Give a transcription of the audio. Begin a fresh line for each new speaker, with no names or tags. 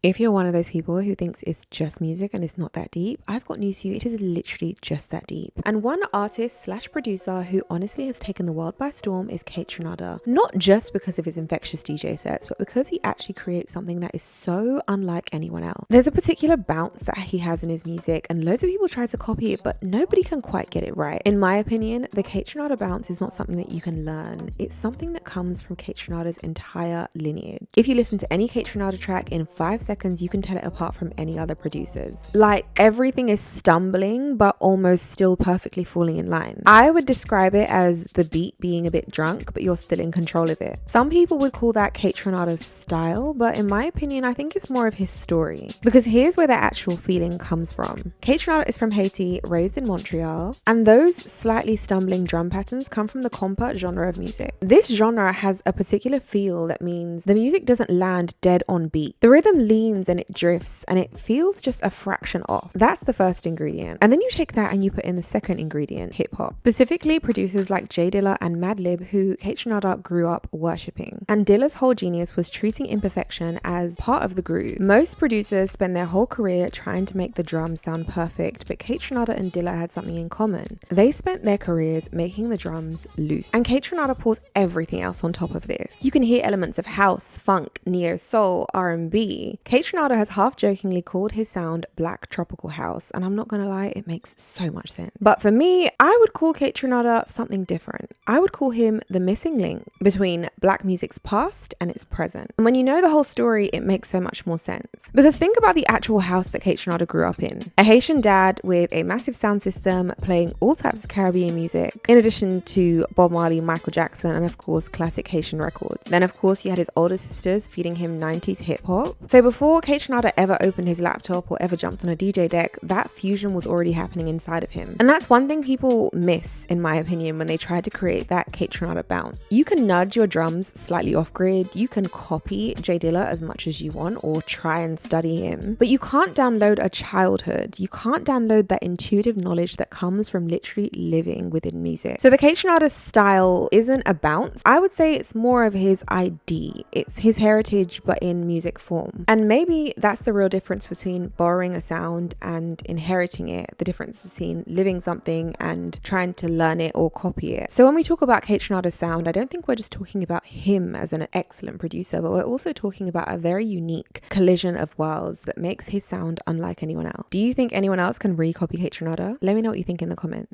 If you're one of those people who thinks it's just music and it's not that deep, I've got news for you. It is literally just that deep. And one artist slash producer who honestly has taken the world by storm is Kaytranada. Not just because of his infectious DJ sets, but because he actually creates something that is so unlike anyone else. There's a particular bounce that he has in his music, and loads of people try to copy it, but nobody can quite get it right. In my opinion, the Kaytranada bounce is not something that you can learn. It's something that comes from Kaytranada's entire lineage. If you listen to any Kaytranada track in 5 seconds, you can tell it apart from any other producers. Like, everything is stumbling, but almost still perfectly falling in line. I would describe it as the beat being a bit drunk, but you're still in control of it. Some people would call that Kaytranada's style, but in my opinion, I think it's more of his story. Because here's where the actual feeling comes from. Kaytranada is from Haiti, raised in Montreal, and those slightly stumbling drum patterns come from the compa genre of music. This genre has a particular feel that means the music doesn't land dead on beat. The rhythm leans and it drifts and it feels just a fraction off. That's the first ingredient. And then you take that and you put in the second ingredient, hip hop. Specifically producers like J Dilla and Madlib, who Kaytranada grew up worshipping. And Dilla's whole genius was treating imperfection as part of the groove. Most producers spend their whole career trying to make the drums sound perfect, but Kaytranada and Dilla had something in common. They spent their careers making the drums loose. And Kaytranada pours everything else on top of this. You can hear elements of house, funk, neo soul, R&B. Kaytranada has half-jokingly called his sound black tropical house, and I'm not gonna lie, it makes so much sense. But for me, I would call Kaytranada something different. I would call him the missing link between black music's past and its present. And when you know the whole story, it makes so much more sense. Because think about the actual house that Kaytranada grew up in. A Haitian dad with a massive sound system playing all types of Caribbean music, in addition to Bob Marley, Michael Jackson, and of course classic Haitian records. Then of course you had his older sisters feeding him 90s hip hop. So before Kaytranada ever opened his laptop or ever jumped on a DJ deck, that fusion was already happening inside of him. And that's one thing people miss, in my opinion, when they try to create that Kaytranada bounce. You can nudge your drums slightly off grid, you can copy J Dilla as much as you want or try and study him, but you can't download a childhood. You can't download that intuitive knowledge that comes from literally living within music. So the Kaytranada style isn't a bounce. I would say it's more of his ID. It's his heritage, but in music form. And maybe that's the real difference between borrowing a sound and inheriting it, the difference between living something and trying to learn it or copy it. So when we talk about Kaytranada's sound, I don't think we're just talking about him as an excellent producer, but we're also talking about a very unique collision of worlds that makes his sound unlike anyone else. Do you think anyone else can recopy Kaytranada? Let me know what you think in the comments.